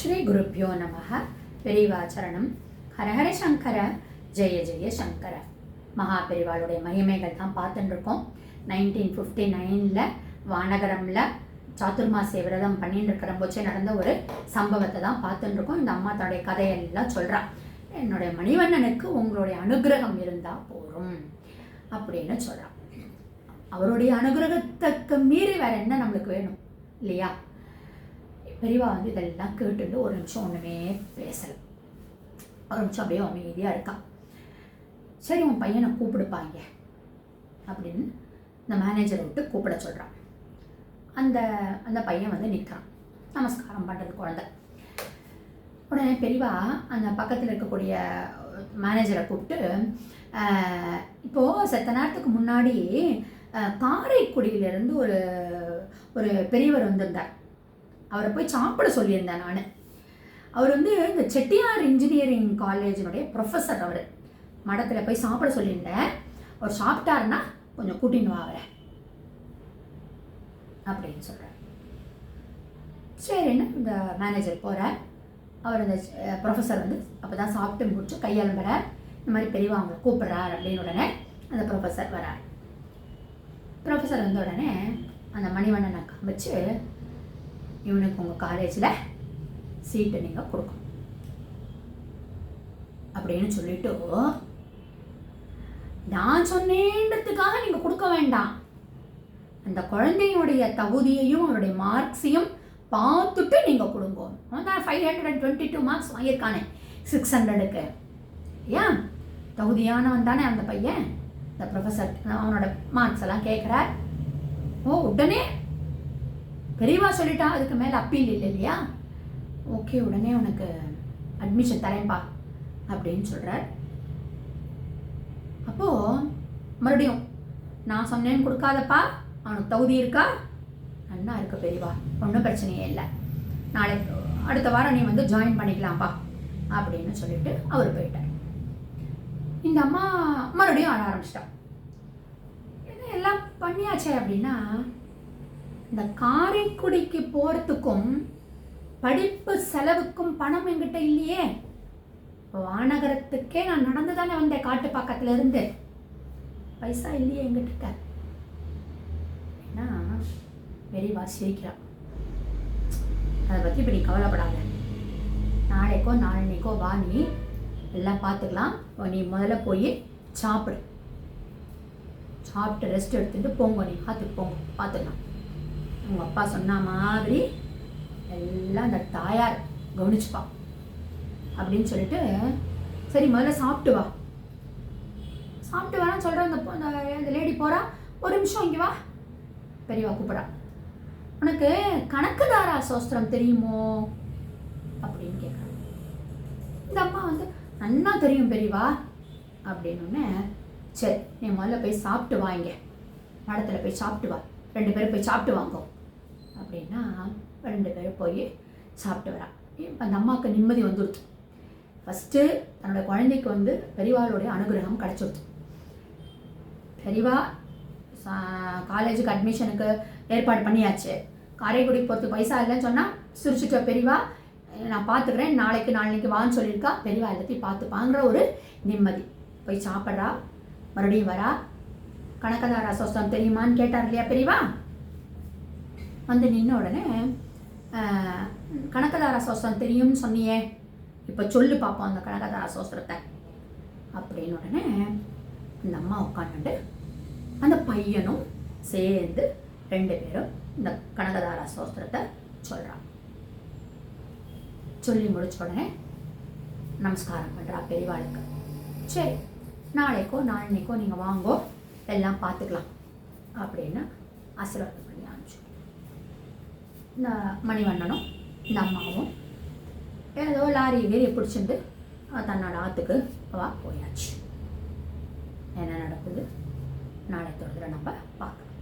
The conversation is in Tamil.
ஸ்ரீ குருப்பியோ நமக. பெரிவாச்சரணம். ஹரஹர சங்கர, ஜெய ஜெய சங்கர. மகா பெரிவாளுடைய மகிமைகள் தான் பார்த்துட்டு இருக்கோம். 1959 வானகரமில் சாதுர்மாசிய விரதம் பண்ணிட்டு இருக்கிற போச்சே நடந்த ஒரு சம்பவத்தை தான் பார்த்துட்டு இருக்கோம். இந்த அம்மா தன்னுடைய கதையெல்லாம் சொல்கிறா. என்னுடைய மணிவண்ணனுக்கு உங்களுடைய அனுகிரகம் இருந்தால் போகும் அப்படின்னு சொல்கிறான். அவருடைய அனுகிரகத்துக்கு மீறி வேற என்ன நம்மளுக்கு வேணும் இல்லையா? பெரியவா இதெல்லாம் கேட்டுட்டு ஒரு நிமிஷம் ஒன்றுமே பேசலை. ஒரு நிமிஷம் அப்படியே அமைதியாக இருக்கான். சரி, உன் பையனை கூப்பிடுப்பாங்க அப்படின்னு இந்த மேனேஜரை விட்டு கூப்பிட சொல்கிறான். அந்த அந்த பையன் நிற்கிறான், நமஸ்காரம் பண்ணுறது குழந்தை. உடனே பெரியவா அந்த பக்கத்தில் இருக்கக்கூடிய மேனேஜரை கூப்பிட்டு, இப்போது செத்த நேரத்துக்கு முன்னாடி காரைக்குடியிலேருந்து ஒரு ஒரு பெரியவர் வந்திருந்தார். அவரை போய் சாப்பிட சொல்லியிருந்தேன் நான். அவர் இந்த செட்டியார் இன்ஜினியரிங் காலேஜினுடைய ப்ரொஃபஸர். அவர் மடத்தில் போய் சாப்பிட சொல்லியிருந்தேன். அவர் சாப்பிட்டாருன்னா கொஞ்சம் கூட்டின்னு வாங்க அப்படின்னு சொல்கிறார். சரின்னு இந்த மேனேஜர் போகிறார். அவர் அந்த ப்ரொஃபஸர் அப்போ தான் சாப்பிட்டு முடிச்சு கையாளும்புறார். இந்த மாதிரி பெரியவா அவங்களை கூப்பிட்றார் அப்படின்னு உடனே அந்த ப்ரொஃபஸர் வரார். ப்ரொஃபஸர் உடனே அந்த மணிவண்ணனை காமிச்சு, இவனுக்கு உங்கள் காலேஜில் சீட்டு நீங்கள் கொடுக்கணும் அப்படின்னு சொல்லிட்டு, நான் சொன்னேன்றதுக்காக நீங்கள் கொடுக்க வேண்டாம், அந்த குழந்தையுடைய தகுதியையும் அவருடைய மார்க்ஸையும் பார்த்துட்டு நீங்கள் கொடுங்க. அவன் தான் 522 மார்க்ஸ் வாங்கியிருக்கானே 600க்கு. ஏன் தகுதியானவன் தானே அந்த பையன். இந்த ப்ரொஃபஸர் அவனோட மார்க்ஸ் எல்லாம் கேட்குறார். உடனே பெரியவா சொல்லிட்டா, அதுக்கு மேலே அப்பீல் இல்லை இல்லையா? ஓகே, உடனே உனக்கு அட்மிஷன் தரேன்ப்பா அப்படின்னு சொல்கிறார். அப்போது மறுபடியும் நான் சொன்னேன்னு கொடுக்காதப்பா, அவனுக்கு தகுதி இருக்கா? நன்னா இருக்கு பெரியவா, ஒன்றும் பிரச்சனையே இல்லை, நாளைக்கு அடுத்த வாரம் நீ ஜாயின் பண்ணிக்கலாம்ப்பா அப்படின்னு சொல்லிட்டு அவர் போயிட்டார். இந்த அம்மா மறுபடியும் ஆட ஆரம்பிச்சிட்டா. எல்லாம் பண்ணியாச்சே அப்படின்னா, இந்த காரைக்குடிக்கு போகிறதுக்கும் படிப்பு செலவுக்கும் பணம் என்கிட்ட இல்லையே. இப்போ வானகரத்துக்கே நான் நடந்து தானே வந்தேன், காட்டு பக்கத்துல இருந்து. பைசா இல்லையே எங்கிட்ட. ஏன்னா பெரியவா சிரிக்கிறான். அதை பற்றி இப்படி கவலைப்படாத, நாளைக்கோ நாளைக்கோ வா, நீ எல்லாம் பார்த்துக்கலாம். நீ முதல்ல போய் சாப்பிடு, சாப்பிட்டு ரெஸ்ட் எடுத்துட்டு போங்க, நீ பார்த்துட்டு போங்க, பார்த்துக்கலாம். உங்கள் அப்பா சொன்ன மாதிரி எல்லாம் அந்த தாயார் கவனிச்சுப்பா அப்படின்னு சொல்லிட்டு, சரி முதல்ல சாப்பிட்டு வா, சாப்பிட்டு வான்னு சொல்கிறேன். இந்த லேடி போகிறா. ஒரு நிமிஷம் இங்கே வா, பெரியவா கூப்பிட்றா. உனக்கு கணக்குதாரா சோஸ்திரம் தெரியுமோ அப்படின்னு கேட்குறான். இந்த அம்மா நன்னா தெரியும் பெரியவா அப்படின்னு. சரி, நீ முதல்ல போய் சாப்பிட்டு வாங்க, மடத்தில் போய் சாப்பிட்டு வா, 2 பேரும் போய் சாப்பிட்டு வாங்க அப்படின்னா 2 பேரும் போய் சாப்பிட்டு வரா. இப்போ அந்த அம்மாவுக்கு நிம்மதி வந்துடுது. ஃபஸ்ட்டு தன்னோட குழந்தைக்கு பெரியவாளுடைய அனுகிரகம் கிடச்சிடுது. பெரியவா காலேஜுக்கு அட்மிஷனுக்கு ஏற்பாடு பண்ணியாச்சு. காரைக்குடிக்கு போகிறதுக்கு பைசா இல்லைன்னு சொன்னால் சிரிச்சுட்ட பெரியவா, நான் பார்த்துக்கிறேன், நாளைக்கு வான்னு சொல்லியிருக்கா. பெரியவா எல்லாத்தையும் பார்த்துப்பாங்கிற ஒரு நிம்மதி. போய் சாப்பிட்றா, மறுபடியும் வரா. கணக்கதாரா சோஸ்திரம் தெரியுமான்னு கேட்டார் இல்லையா பெரியவா? நின்ன உடனே, கணக்கதாரா சோஸ்திரம் தெரியும்னு சொன்னியே, இப்போ சொல்லு பார்ப்போம் அந்த கணக்கதாரா சோஸ்திரத்தை அப்படின்னு. உடனே அந்த அம்மா உட்காந்துட்டு அந்த பையனும் சேர்ந்து 2 பேரும் இந்த கணக்கதாரா சோஸ்திரத்தை சொல்கிறான். சொல்லி முடிச்ச உடனே நமஸ்காரம் பண்ணுறா பெரியவாளுக்கு. சரி, நாளைக்கோ நாளைக்கோ நீங்கள் வாங்கோ, எல்லாம் பார்த்துக்கலாம் அப்படின்னு ஆசீர்வாதம் பண்ணி அனுப்பிச்சு. இந்த மணிவண்ணனும் இந்த அம்மாவும் ஏதோ லாரி கீரியை பிடிச்சிட்டு தன்னோட ஆற்றுக்கு போயாச்சு. என்ன நடக்குது நாளை தொடர்ந்து நம்ம பார்க்கலாம்.